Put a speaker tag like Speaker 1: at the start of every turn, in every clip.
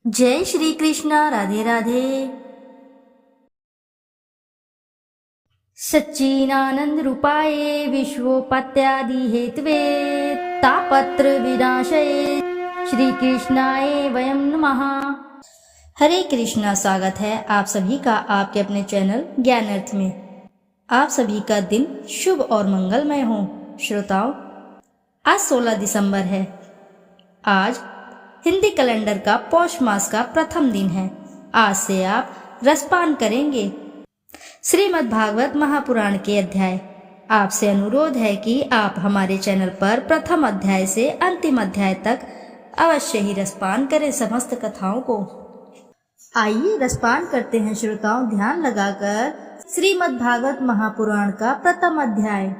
Speaker 1: जय श्री कृष्ण। राधे राधे। सच्चिदानंद रूपाय विश्वोपत्यादि हेतवे तापत्र विनाशये श्री कृष्णाय वयं नमः। हरे कृष्णा। स्वागत है आप सभी का आपके अपने चैनल ज्ञान अर्थ में। आप सभी का दिन शुभ और मंगलमय हो। श्रोताओं, आज 16 दिसंबर है। आज हिंदी कैलेंडर का पौष मास का प्रथम दिन है। आज से आप रसपान करेंगे श्रीमद् भागवत महापुराण के अध्याय। आपसे अनुरोध है कि आप हमारे चैनल पर प्रथम अध्याय से अंतिम अध्याय तक अवश्य ही रसपान करें समस्त कथाओं को। आइए रसपान करते हैं श्रोताओं, ध्यान लगाकर श्रीमद् भागवत महापुराण का प्रथम अध्याय,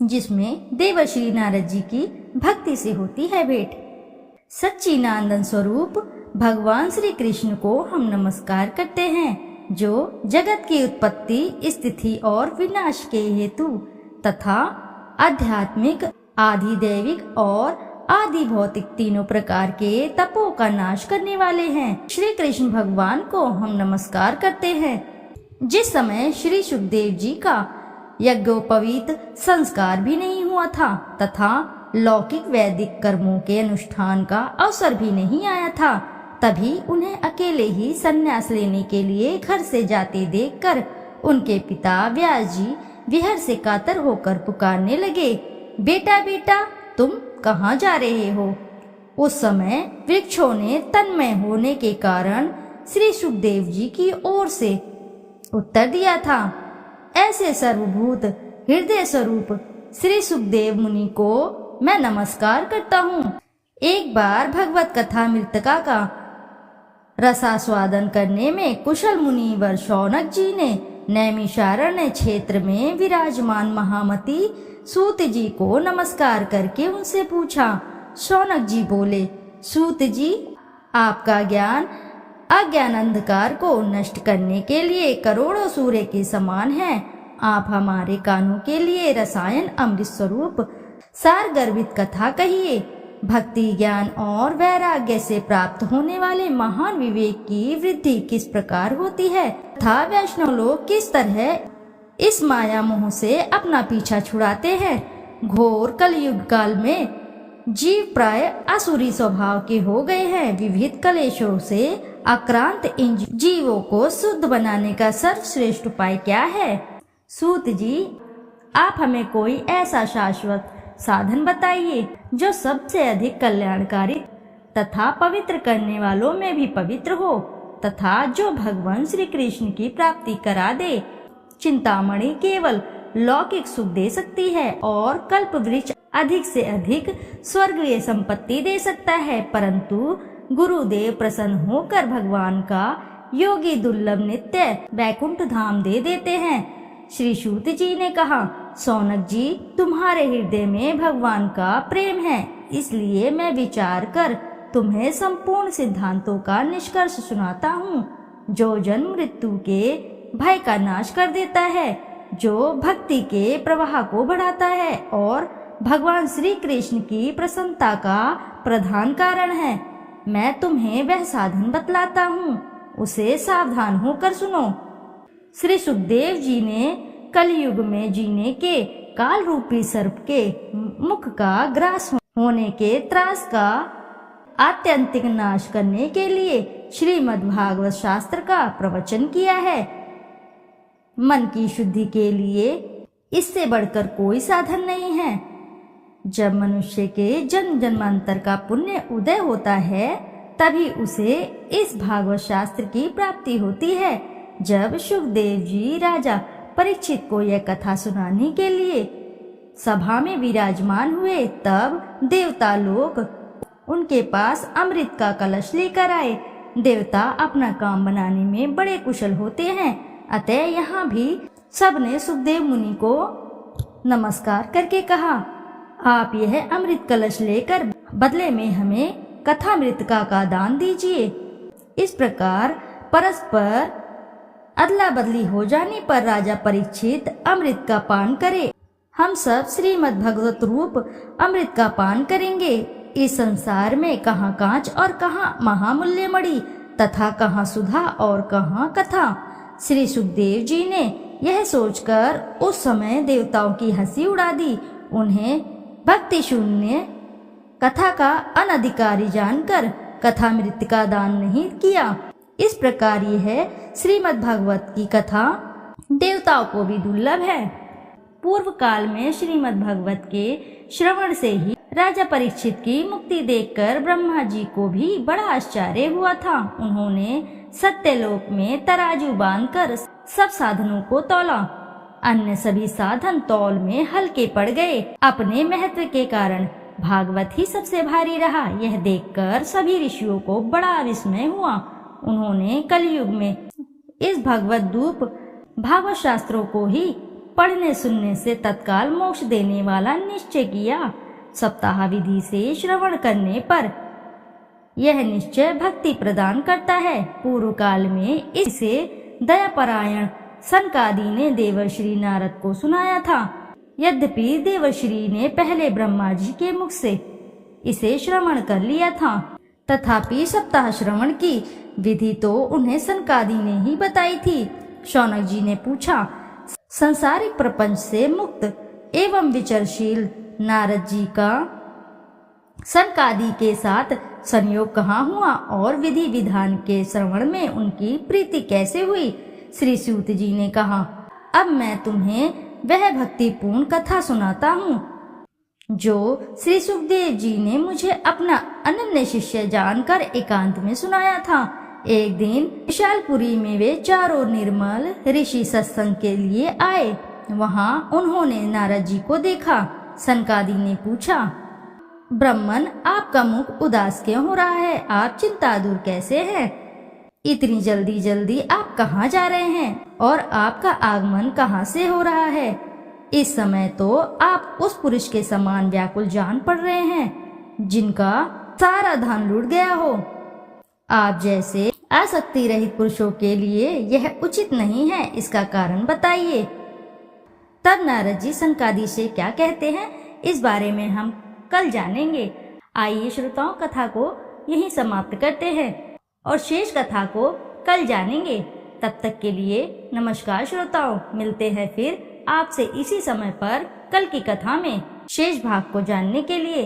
Speaker 1: जिसमें देवर्षि नारद जी की भक्ति से होती है भेंट। सच्चिदानंद स्वरूप भगवान श्री कृष्ण को हम नमस्कार करते हैं, जो जगत की उत्पत्ति, स्थिति और विनाश के हेतु तथा आध्यात्मिक, आधिदैविक और आदि भौतिक तीनों प्रकार के तपों का नाश करने वाले हैं। श्री कृष्ण भगवान को हम नमस्कार करते हैं। जिस समय श्री सुखदेव जी का यज्ञोपवीत संस्कार भी नहीं हुआ था तथा लौकिक वैदिक कर्मों के अनुष्ठान का अवसर भी नहीं आया था, तभी उन्हें अकेले ही संन्यास लेने के लिए घर से जाते देखकर उनके पिता व्यास जी विहर से कातर होकर पुकारने लगे, बेटा बेटा तुम कहाँ जा रहे हो। उस समय वृक्षों ने तन्मय होने के कारण श्री सुखदेव जी की ओर से उत्तर दिया था, ऐसे सर्वभूत हृदय स्वरूप श्री सुखदेव मुनि को मैं नमस्कार करता हूँ। एक बार भगवत कथा मृतका का रसास्वादन करने में कुशल मुनिवर शौनक जी ने नैमिषारण्य क्षेत्र में विराजमान महामती सूत जी को नमस्कार करके उनसे पूछा। शौनक जी बोले, सूत जी, आपका ज्ञान अज्ञान अंधकार को नष्ट करने के लिए करोड़ों सूर्य के समान है। आप हमारे कानों के लिए रसायन अमृत स्वरूप सार गर्भित कथा कहिए। भक्ति, ज्ञान और वैराग्य से प्राप्त होने वाले महान विवेक की वृद्धि किस प्रकार होती है तथा वैष्णव लोग किस तरह इस माया मोह से अपना पीछा छुड़ाते हैं। घोर कलयुग काल में जीव प्राय आसुरी स्वभाव के हो गए हैं। विविध कलेशों से आक्रांत इन जीवों को शुद्ध बनाने का सर्वश्रेष्ठ उपाय क्या है। सूत जी, आप हमें कोई ऐसा शाश्वत साधन बताइए जो सबसे अधिक कल्याणकारी तथा पवित्र करने वालों में भी पवित्र हो तथा जो भगवान श्री कृष्ण की प्राप्ति करा दे। चिंतामणि केवल लौकिक सुख दे सकती है और कल्प वृक्ष अधिक से अधिक स्वर्गीय संपत्ति दे सकता है, परंतु गुरुदेव प्रसन्न होकर भगवान का योगी दुर्लभ नित्य वैकुंठ धाम दे देते हैं। श्री सूत जी ने कहा, शौनक जी, तुम्हारे हृदय में भगवान का प्रेम है, इसलिए मैं विचार कर तुम्हें संपूर्ण सिद्धांतों का निष्कर्ष सुनाता हूँ, जो जन्म मृत्यु के भय का नाश कर देता है, जो भक्ति के प्रवाह को बढ़ाता है और भगवान श्री कृष्ण की प्रसन्नता का प्रधान कारण है। मैं तुम्हें वह साधन बतलाता हूँ, उसे सावधान होकर सुनो। श्री सुखदेव जी ने कलयुग में जीने के काल रूपी सर्प के मुख का ग्रास होने के त्रास का आत्यंतिक नाश करने के लिए श्रीमद् भागवत शास्त्र का प्रवचन किया है। मन की शुद्धि के लिए इससे बढ़कर कोई साधन नहीं है। जब मनुष्य के जन्म जन्मांतर का पुण्य उदय होता है, तभी उसे इस भागवत शास्त्र की प्राप्ति होती है। जब सुखदेव जी राजा परीक्षित को यह कथा सुनाने के लिए सभा में विराजमान हुए, तब देवता लोग उनके पास अमृत का कलश लेकर आए। देवता अपना काम बनाने में बड़े कुशल होते हैं, अतः यहाँ भी सबने सुखदेव मुनि को नमस्कार करके कहा, आप यह अमृत कलश लेकर बदले में हमें कथामृतिका का दान दीजिए। इस प्रकार परस्पर अदला बदली हो जाने पर राजा परीक्षित अमृत का पान करे। हम सब श्रीमद् भगवत रूप अमृत का पान करेंगे। इस संसार में कहाँ कांच और कहाँ महामूल्य मणि तथा कहाँ सुधा और कहाँ कथा। श्री सुखदेव जी ने यह सोचकर उस समय देवताओं की हंसी उड़ा दी। उन्हें भक्ति शून्य कथा का अनधिकारी जानकर कथामृत का दान नहीं किया। इस प्रकार यह श्रीमद् भागवत की कथा देवताओं को भी दुर्लभ है। पूर्व काल में श्रीमद् भागवत के श्रवण से ही राजा परीक्षित की मुक्ति देखकर ब्रह्मा जी को भी बड़ा आश्चर्य हुआ था। उन्होंने सत्यलोक में तराजू बांधकर सब साधनों को तौला। अन्य सभी साधन तौल में हल्के पड़ गए। अपने महत्व के कारण भागवत ही सबसे भारी रहा। यह देखकर सभी ऋषियों को बड़ा विस्मय हुआ। उन्होंने कलयुग में इस भगवत दूप भागवत शास्त्रों को ही पढ़ने सुनने से तत्काल मोक्ष देने वाला निश्चय किया। सप्ताह विधि से श्रवण करने पर यह निश्चय भक्ति प्रदान करता है। पूर्व काल में इसे दयापरायण सनकादि ने देवर्षि नारद को सुनाया था। यद्यपि देवर्षि ने पहले ब्रह्मा जी के मुख से इसे श्रवण कर लिया था, तथापि सप्ताह श्रवण की विधि तो उन्हें सनकादि ने ही बताई थी। शौनक जी ने पूछा, संसारिक प्रपंच से मुक्त एवं विचरशील नारद जी का सनकादि के साथ संयोग कहाँ हुआ और विधि विधान के श्रवण में उनकी प्रीति कैसे हुई? श्री सूत जी ने कहा, अब मैं तुम्हें वह भक्तिपूर्ण कथा सुनाता हूँ जो श्री सुखदेव जी ने मुझे अपना अनन्य शिष्य जानकर एकांत में सुनाया था। एक दिन विशालपुरी में वे चारों निर्मल ऋषि सत्संग के लिए आए। वहाँ उन्होंने नारद जी को देखा। सनकादि ने पूछा, ब्राह्मण, आपका मुख उदास क्यों हो रहा है? आप चिंता दूर कैसे हैं? इतनी जल्दी जल्दी आप कहाँ जा रहे हैं और आपका आगमन कहाँ से हो रहा है? इस समय तो आप उस पुरुष के समान व्याकुल जान पड़ रहे हैं जिनका सारा धन लूट गया हो। आप जैसे आसक्ति रहित पुरुषों के लिए यह उचित नहीं है, इसका कारण बताइए। तब नारद जी सनकादि से क्या कहते हैं इस बारे में हम कल जानेंगे। आइए श्रोताओं, कथा को यहीं समाप्त करते हैं और शेष कथा को कल जानेंगे। तब तक के लिए नमस्कार श्रोताओं, मिलते हैं फिर आपसे इसी समय पर कल की कथा में। शेष भाग को जानने के लिए